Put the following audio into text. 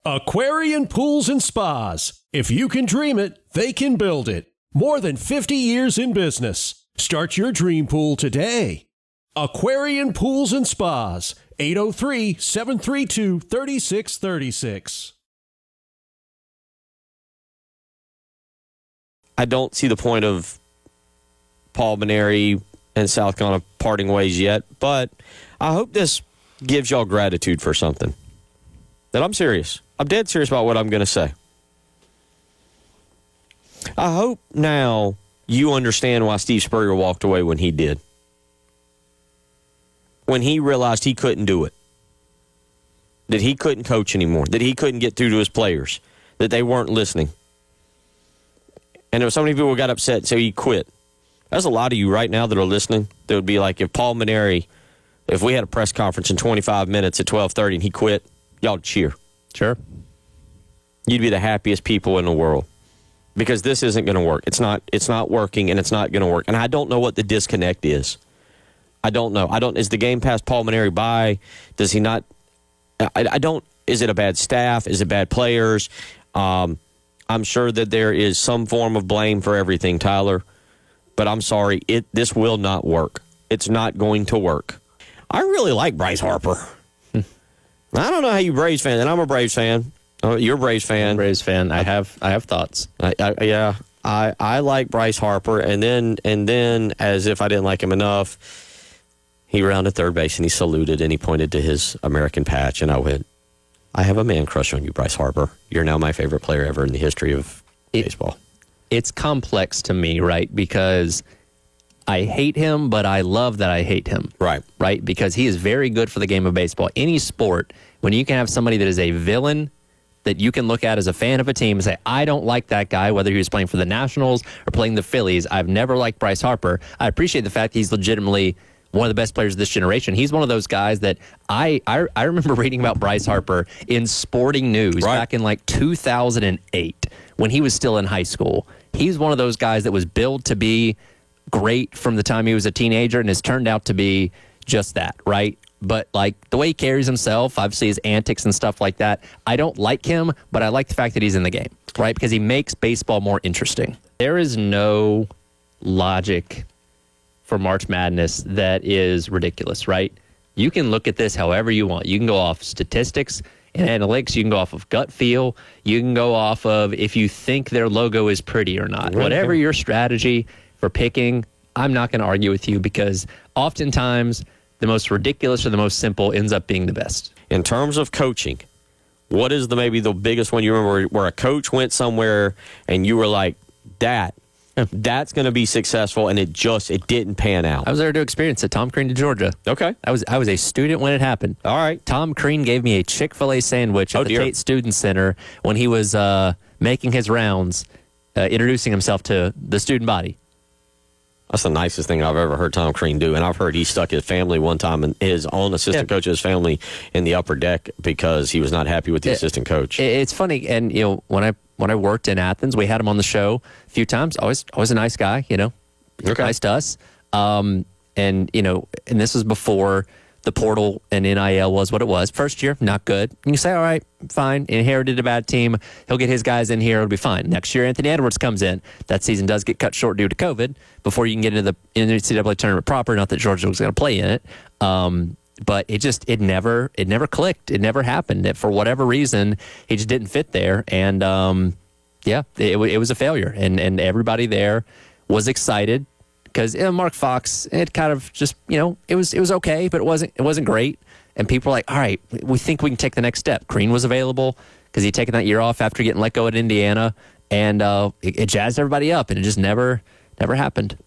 Aquarian Pools and Spas. If you can dream it, they can build it. More than 50 years in business. Start your dream pool today. Aquarian Pools and Spas. 803-732-3636. I don't see the point of Paul Maneri and South Carolina parting ways yet, but I hope this gives y'all gratitude for something. That I'm serious. I'm dead serious about what I'm going to say. I hope now you understand why Steve Spurrier walked away when he did. When he realized he couldn't do it. That he couldn't coach anymore. That he couldn't get through to his players. That they weren't listening. And there were so many people who got upset, so he quit. There's a lot of you right now that are listening that would be like, if Paul Maneri, if we had a press conference in 25 minutes at 12:30 and he quit, y'all would cheer. Sure. You'd be the happiest people in the world. Because this isn't going to work. It's not working, and it's not going to work. And I don't know what the disconnect is. I don't know. Is the game past Paul Maneri by? Does he not? I don't. Is it a bad staff? Is it bad players? I'm sure that there is some form of blame for everything, Tyler. But I'm sorry, this will not work. It's not going to work. I really like Bryce Harper. I don't know how you Braves fan, and I'm a Braves fan. You're a Braves fan. I'm a Braves fan. I have thoughts. I like Bryce Harper, and then as if I didn't like him enough, he rounded third base and he saluted and he pointed to his American patch, and I went, I have a man crush on you, Bryce Harper. You're now my favorite player ever in the history of baseball. It's complex to me, right? Because I hate him, but I love that I hate him. Right. Right? Because he is very good for the game of baseball. Any sport, when you can have somebody that is a villain that you can look at as a fan of a team and say, I don't like that guy, whether he was playing for the Nationals or playing the Phillies. I've never liked Bryce Harper. I appreciate the fact he's legitimately one of the best players of this generation. He's one of those guys that I remember reading about Bryce Harper in Sporting News back in like 2008 when he was still in high school. He's one of those guys that was billed to be great from the time he was a teenager and has turned out to be just that, right? But like the way he carries himself, obviously his antics and stuff like that, I don't like him, but I like the fact that he's in the game, right? Because he makes baseball more interesting. There is no logic for March Madness that is ridiculous, right? You can look at this however you want. You can go off statistics and analytics. You can go off of gut feel. You can go off of if you think their logo is pretty or not. Right. Whatever your strategy for picking, I'm not going to argue with you because oftentimes the most ridiculous or the most simple ends up being the best. In terms of coaching, what is maybe the biggest one you remember where a coach went somewhere and you were like, that's going to be successful, and it didn't pan out? I was there to experience it. Tom Crean to Georgia. Okay. I was a student when it happened. All right. Tom Crean gave me a Chick-fil-A sandwich at the Tate Student Center when he was making his rounds, introducing himself to the student body. That's the nicest thing I've ever heard Tom Crean do. And I've heard he stuck his family one time, and his own assistant coach of his family, in the upper deck because he was not happy with the assistant coach. It's funny. And, you know, when I worked in Athens, we had him on the show a few times. Always a nice guy, you know, nice to us. And, you know, and this was before the portal and NIL was what it was. First year, not good. And you say, all right, fine. Inherited a bad team. He'll get his guys in here. It'll be fine. Next year, Anthony Edwards comes in. That season does get cut short due to COVID before you can get into the NCAA tournament proper. Not that Georgia was going to play in it. But it never clicked. It never happened. For whatever reason, he just didn't fit there. And, it was a failure. And everybody there was excited. Because Mark Fox, it kind of just, you know, it was okay, but it wasn't great. And people were like, all right, we think we can take the next step. Crean was available because he'd taken that year off after getting let go at Indiana, and it jazzed everybody up, and it just never happened.